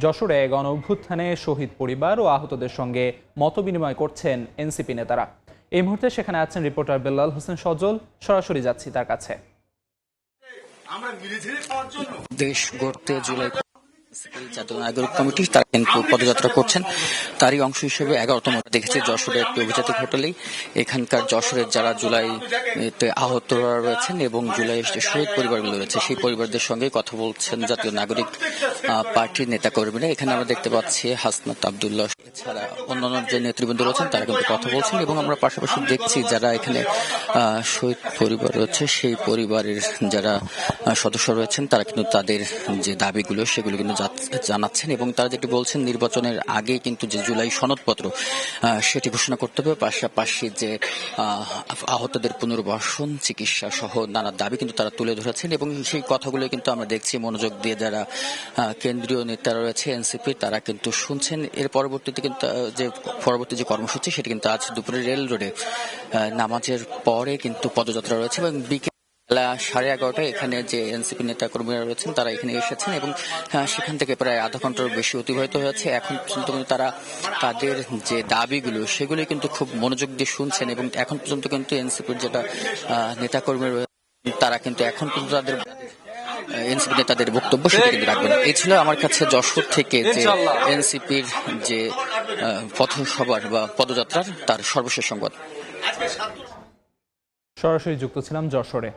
যশোরে গণ অভ্যুত্থানে শহীদ পরিবার ও আহতদের সঙ্গে মতবিনিময় করছেন এনসিপি নেতারা। এই মুহূর্তে সেখানে আছেন রিপোর্টার বেল্লাল হোসেন সজল। সরাসরি যাচ্ছি তার কাছে। দেশ গড়তে জুলাই জাতীয় নাগরিক কমিটি তারা কিন্তু পদযাত্রা করছেন। তারই অংশ হিসেবে 11তম দেখেছি যশোরের অভিজাতিক হোটেলেই এখানকার যশোরের যারা জুলাইতে আহতরা রয়েছেন এবং জুলাই শহীদ পরিবারগুলো রয়েছে সেই পরিবারদের সঙ্গে কথা বলছেন জাতীয় নাগরিক পার্টির নেতাকর্মীরা। এখানে আমরা দেখতে পাচ্ছি হাসনাত আব্দুল্লাহ এছাড়া অন্যান্য যে নেতৃবৃন্দ রয়েছেন তারা কিন্তু কথা বলছেন এবং আমরা পাশাপাশি দেখছি যারা এখানে শহীদ পরিবার রয়েছে সেই পরিবারের যারা সদস্য রয়েছেন তারা কিন্তু তাদের যে দাবিগুলো সেগুলো কিন্তু জানাচ্ছেন এবং তারা যেটি বলছেন নির্বাচনের আগে কিন্তু যে জুলাই সনদপত্র সেটি ঘোষণা করতে হবে, পাশাপাশি যে আহতদের পুনর্বাসন চিকিৎসা সহ নানা দাবি কিন্তু তারা তুলে ধরেছেন এবং সেই কথাগুলো কিন্তু আমরা দেখছি মনোযোগ দিয়ে যারা কেন্দ্রীয় নেতারা রয়েছে এনসিপি তারা কিন্তু শুনছেন। এর পরবর্তীতে কিন্তু পরবর্তী যে কর্মসূচি সেটি কিন্তু আজ দুপুরে রেল রোডে নামাজের পরে কিন্তু পদযাত্রা রয়েছে এবং বিকেল 11:30 এখানে যে এনসিপি নেতা কর্মীরা রয়েছেন তারা এখানে এসেছেন এবং সেখান থেকে প্রায় আধা ঘন্টার বেশি অতিবাহিত হয়েছে। এখন পর্যন্ত কিন্তু তারা তাদের যে দাবিগুলো সেগুলি কিন্তু খুব মনোযোগ দিয়ে শুনছেন এবং এখন পর্যন্ত কিন্তু এনসিপির যেটা নেতা কর্মী রয়েছে তারা কিন্তু এখন পর্যন্ত তাদের এনসিপি নেতাদের বক্তব্য সেটা কিন্তু রাখবেন। এই ছিল আমার কাছে যশোর থেকে যে এনসিপির যে পথসভার বা পদযাত্রার তার সর্বশেষ সংবাদ। সরাসরি যুক্ত ছিলাম যশোরে।